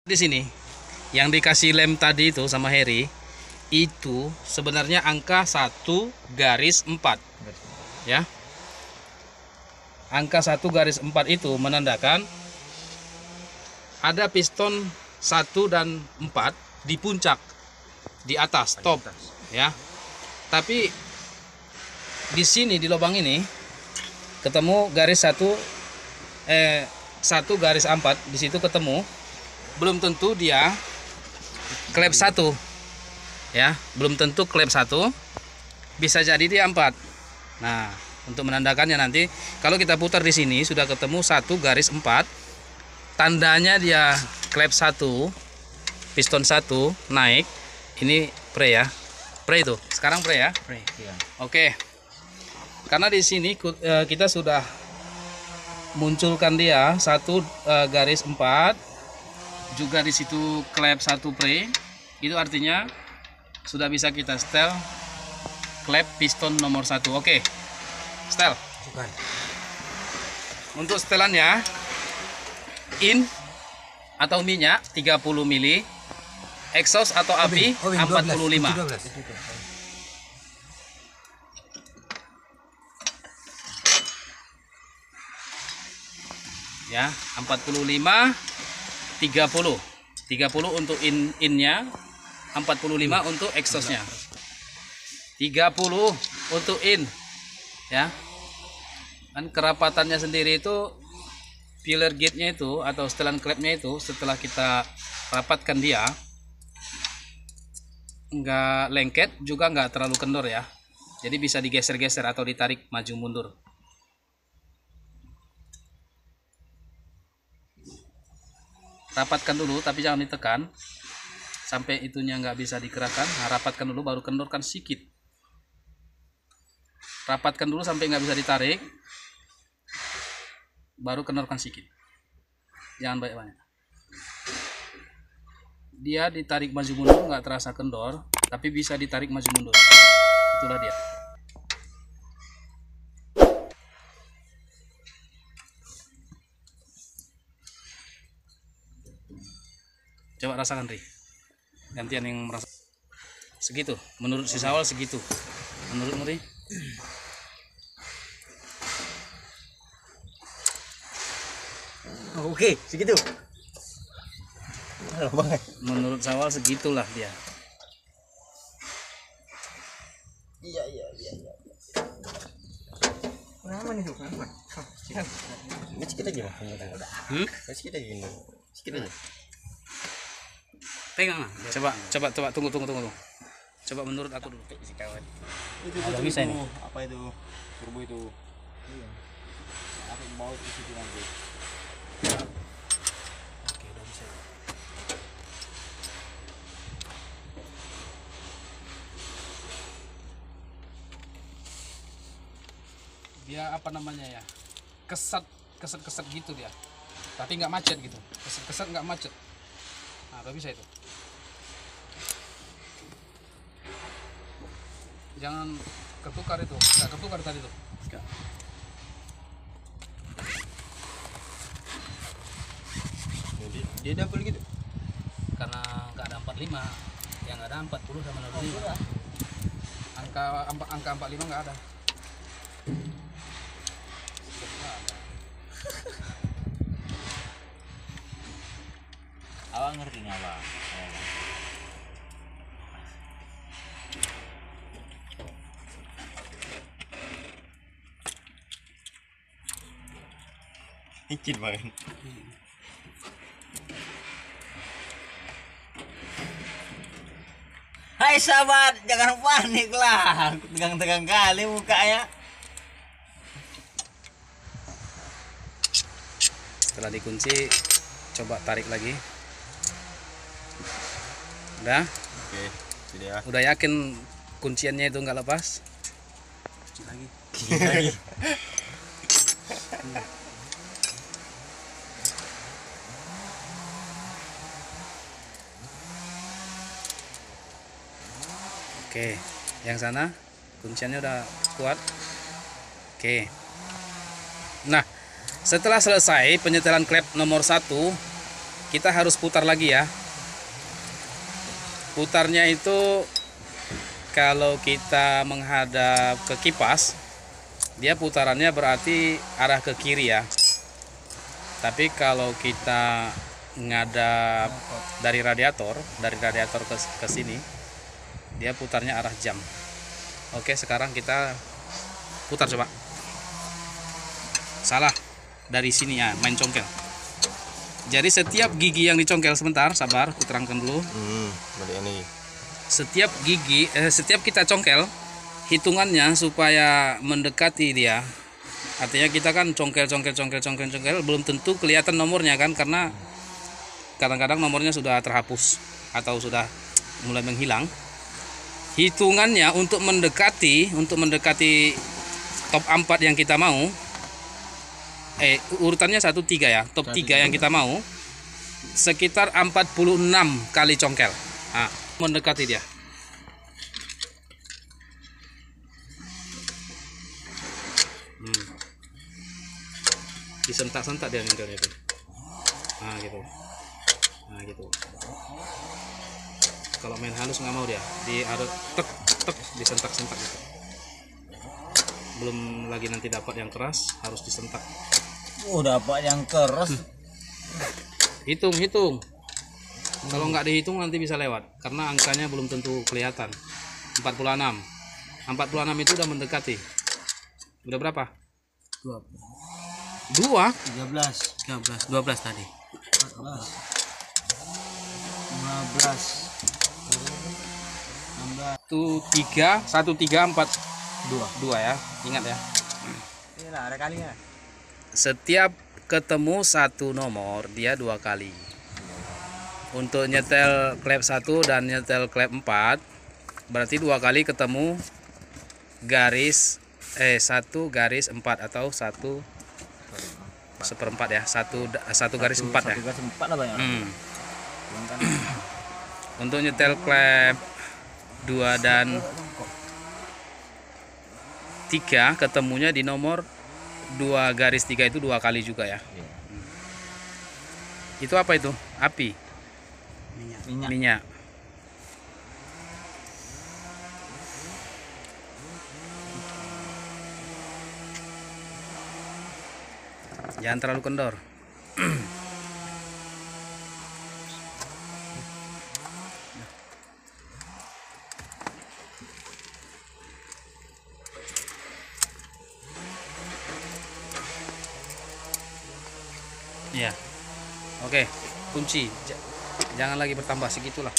Di sini yang dikasih lem tadi itu sama Harry itu sebenarnya angka 1/4 ya. Angka 1/4 itu menandakan ada piston 1 dan 4 di puncak, di atas top ya. Tapi di sini di lubang ini ketemu garis 1/4 di situ ketemu, belum tentu dia klep 1 ya, belum tentu klep 1, bisa jadi dia 4. Nah, untuk menandakannya nanti kalau kita putar di sini sudah ketemu 1/4, tandanya dia klep 1, piston 1 naik. Ini pre ya, pre itu sekarang pre ya, pre ya. Oke, karena di sini kita sudah munculkan dia 1/4, juga di situ klep 1 pre, itu artinya sudah bisa kita setel klep piston nomor 1. Oke, setel. Untuk setelannya in atau minyak 30 mili, exhaust atau api 45. Ya, 45 30 untuk innya, 45 untuk exhaustnya, 30 untuk in ya. Kan kerapatannya sendiri itu filler gate-nya itu atau setelan klepnya itu setelah kita rapatkan dia nggak lengket juga nggak terlalu kendor ya, jadi bisa digeser-geser atau ditarik maju mundur. Rapatkan dulu tapi jangan ditekan sampai itunya nggak bisa digerakkan. Nah, rapatkan dulu baru kendorkan sedikit. Rapatkan dulu sampai nggak bisa ditarik, baru kendorkan sedikit, jangan banyak-banyak. Dia ditarik maju mundur nggak terasa kendor, tapi bisa ditarik maju mundur, itulah dia. Coba rasakan, Ri. Gantian yang merasa segitu. Menurut si Sawal segitu. Menurut Ri? Oh, oke, segitu. Menurut Sawal segitulah dia. Iya. Kenapa nih tuh? Kenapa? Sedikit aja lah. Sedikit aja ini. Sedikit aja. Pegang lah. Coba tunggu. Coba menurut aku dulu. Si kawan. Itu bisa ini. Apa itu? Turbo itu. Iya. Aku mau di situ nanti. Oke, udah bisa. Dia apa namanya ya? Keset gitu dia. Tapi nggak macet gitu. Keset nggak macet. Nah, udah bisa itu. Jangan ketukar itu, nggak ketukar tadi tuh. Jadi dia double gitu. Karena nggak ada 45, yang ada 40 sama 65. Angka 45 nggak ada. Awak ngerti nggak, Bang? Dikit banget. Hai sahabat, jangan panik lah. Tegang-tegang kali mukanya. Setelah dikunci, coba tarik lagi. Udah? Oke, sudah. Udah yakin kunciannya itu nggak lepas? Kunci lagi. Oke, yang sana kunciannya udah kuat. Oke. Nah, setelah selesai penyetelan klep nomor 1, kita harus putar lagi ya. Putarnya itu kalau kita menghadap ke kipas, dia putarannya berarti arah ke kiri ya. Tapi kalau kita ngadap dari radiator ke sini, dia putarnya arah jam. Oke, sekarang kita putar coba. Salah, dari sini ya, main congkel. Jadi setiap gigi yang dicongkel, sebentar, sabar, aku terangkan dulu. Ini. Setiap gigi, setiap kita congkel, hitungannya supaya mendekati dia. Artinya kita kan congkel, belum tentu kelihatan nomornya kan, karena kadang-kadang nomornya sudah terhapus atau sudah mulai menghilang. Hitungannya untuk mendekati top 4 yang kita mau, urutannya 1, 3 ya, top 3 yang kita mau, sekitar 46 kali congkel. Nah, mendekati dia. Disentak-sentak dia nyentelnya itu. Nah gitu. Kalau main halus nggak mau dia, harus tek disentak-sentak gitu. Belum lagi nanti dapat yang keras, harus disentak. Dapat yang keras. Hitung. Kalau nggak dihitung nanti bisa lewat, karena angkanya belum tentu kelihatan. 46 itu udah mendekati. Udah berapa? 2 12 tadi. 14 15 16 1 3 4 2 ya, ingat ya. Iya, ada kalinya. Setiap ketemu satu nomor dia 2 kali. Untuk nyetel klep 1 dan nyetel klep 4 berarti 2 kali ketemu garis 1 garis 4 atau 1 1/4 ya, 1 garis 4 ya. 1 garis 4 lah banyak. Untuk nyetel klep 2 dan 3 ketemunya di nomor 2 garis 3 itu 2 kali juga ya. Itu apa itu? Api? Minyak. Jangan terlalu kendor. Ya. Oke, kunci. Jangan lagi bertambah, segitulah.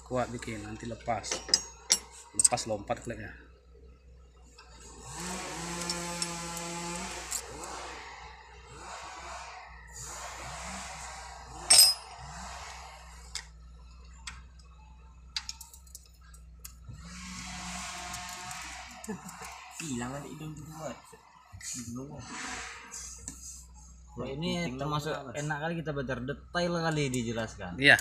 Kuat bikin, nanti lepas lompat klepnya. Hilang ada hidung buat. Nah, ini termasuk enak kali kita belajar detail kali dijelaskan. Iya.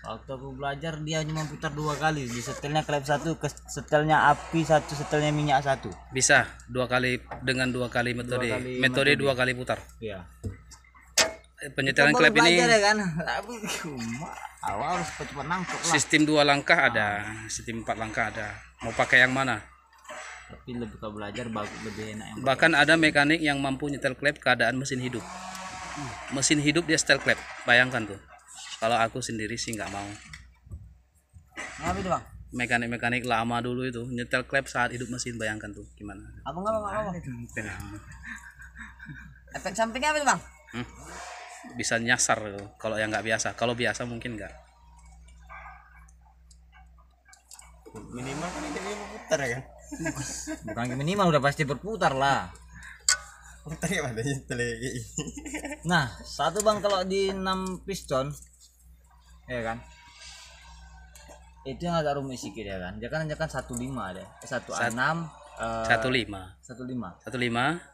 Waktu aku belajar dia cuma putar 2 kali, di setelnya klep 1, ke setelnya api 1, setelnya minyak 1. Bisa 2 kali dengan 2 kali metode. Metode 2 kali putar. Iya. Penyetelan klep ini ya kan. Tapi awal harus cepat nangkep lah. sistem 2 langkah ada, sistem 4 langkah ada. Mau pakai yang mana? Tapi lebih kalau belajar bagus, lebih enak yang Bahkan ada mekanik yang mampu nyetel klep keadaan mesin hidup. Mesin hidup dia setel klep. Bayangkan tuh. Kalau aku sendiri sih nggak mau. apa itu bang? Mekanik-mekanik lama dulu itu nyetel klep saat hidup mesin, bayangkan tuh gimana. Apa nggak apa? Efek sampingnya apa itu bang? Bisa nyasar tuh, kalau yang nggak biasa. Kalau biasa mungkin nggak. Minimal kan ini berputar ya kan. Bukan minimal, udah pasti berputar lah. Putar ya pada lagi. Nah, satu bang kalau di 6 piston, ya kan? Itu yang agak rumit sedikit ya kan. Dia kan 15 deh. 16 15 36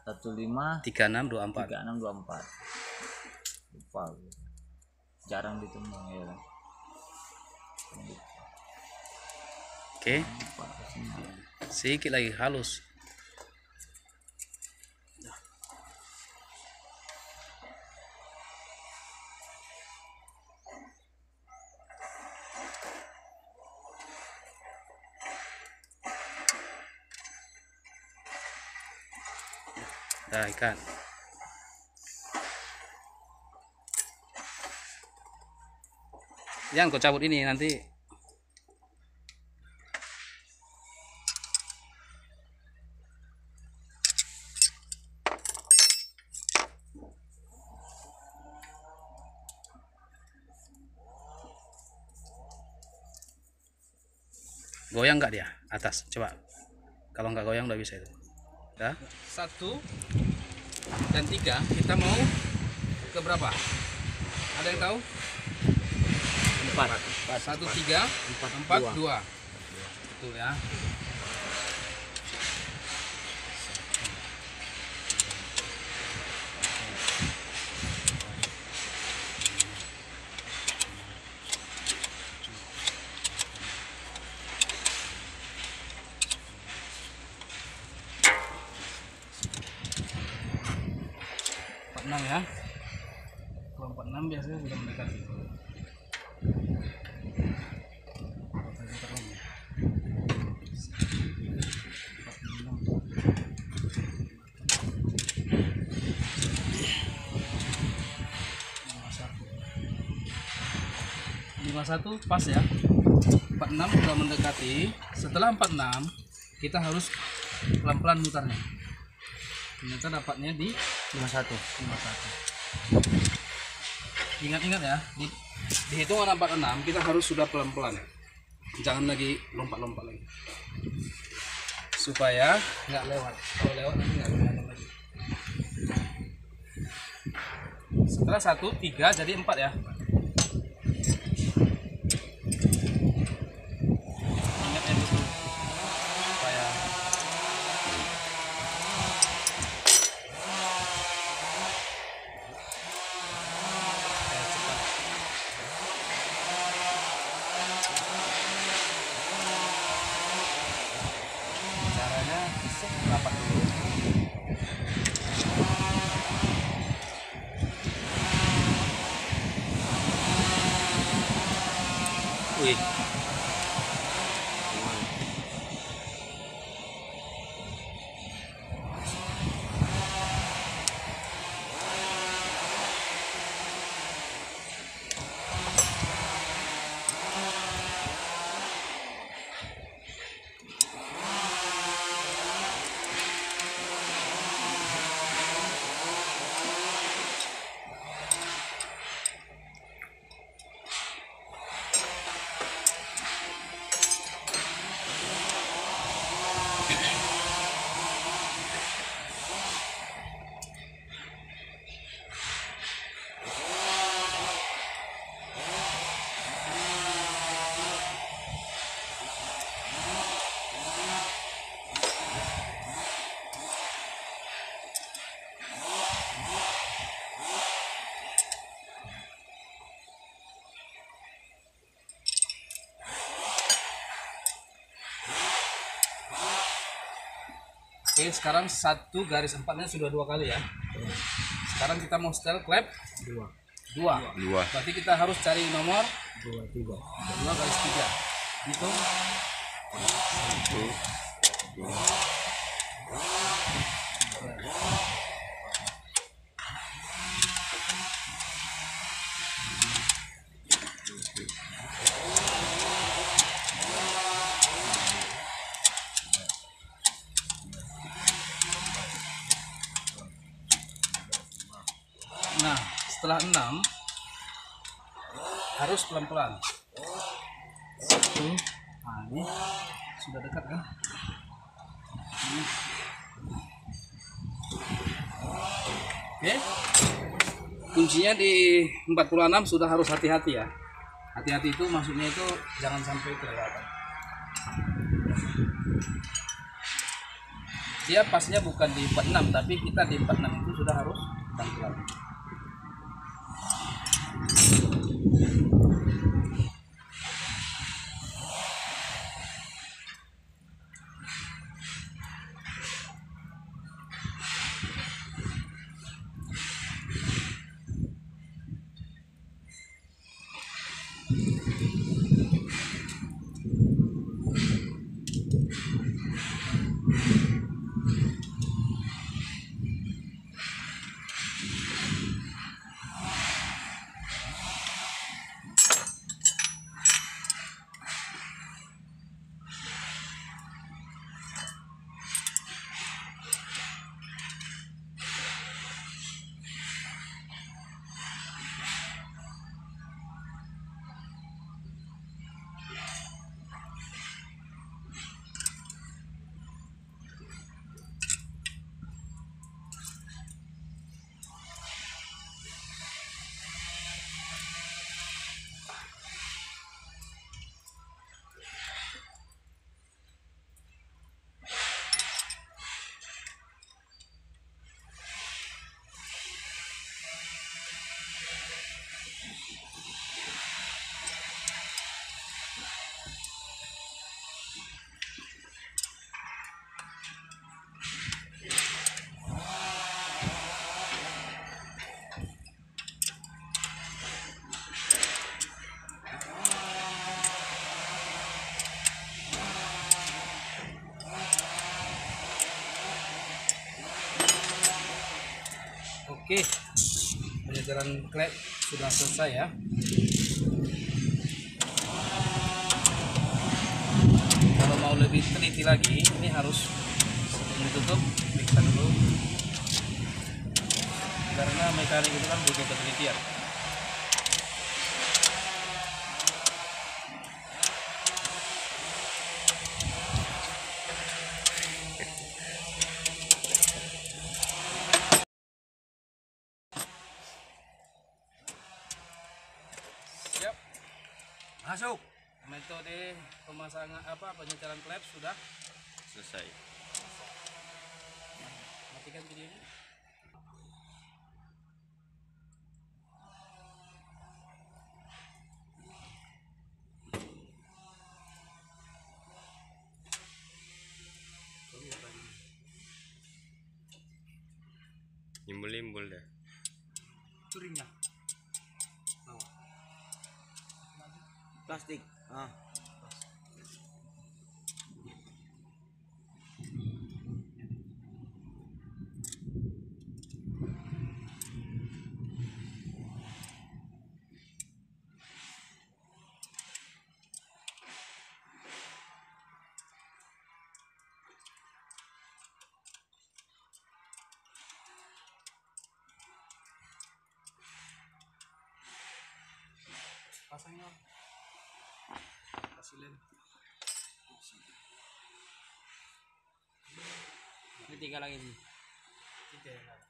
24 3624. Lupa. Jarang ditemui ya kan. Oke. Sedikit lagi halus. Nah, ikat. Jangan kau cabut ini nanti. Goyang nggak dia atas? Coba. Kalau nggak goyang udah bisa itu. Dah. 1 dan 3 kita mau ke berapa? Ada yang tahu? 4. 1 3 4 2. Betul ya. Enam ya. Kalau 46 biasanya sudah mendekati. Satu pas ya. 46 sudah mendekati. Setelah 46 kita harus pelan-pelan mutarnya. Ternyata dapatnya di 51. Ingat-ingat ya, di hitungan 46 kita harus sudah pelan-pelan. Jangan lagi lompat-lompat lagi. Supaya nggak lewat. Kalau lewat nanti nggak kelihatan lagi. Setelah 1 3 jadi 4 ya. Rapat dulu. Wih. Oke, sekarang 1 garis 4-nya sudah 2 kali ya. Sekarang kita mau setel klep 2. Berarti kita harus cari nomor 2 garis 3. Hitung 1 2 Nah, setelah 6 harus pelan-pelan. 1. Nah, ini sudah dekat kan? Ini. Oke. Kuncinya di 46 sudah harus hati-hati ya. Hati-hati itu maksudnya itu jangan sampai kelewatan. Dia pasnya bukan di 46 tapi kita di 46 itu sudah harus pelan-pelan. Oke, penyetelan klep sudah selesai ya. Kalau mau lebih teliti lagi, ini harus ditutup, periksa dulu. Karena mekanik itu kan butuh ketelitian. Siap. Masuk. Metode pemasangan penyetelan klep sudah Selesai. matikan videonya. Nimbul-nimbul dah. Turingnya. Plastik. Ah. Pasangnya. Kasih lem. Ini 3 lagi nih. Kita yang ada.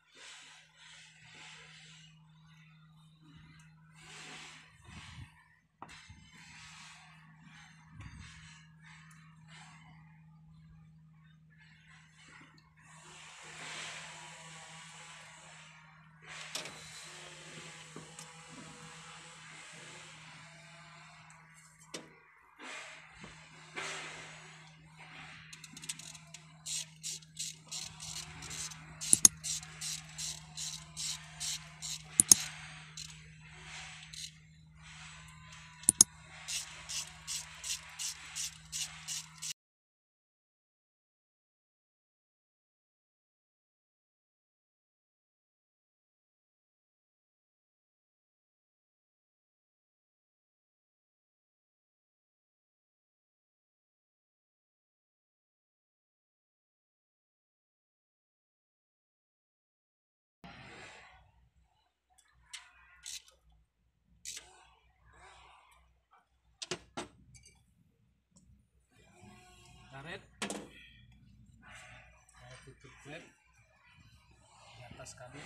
Karet. Tutup klep di atas kabin.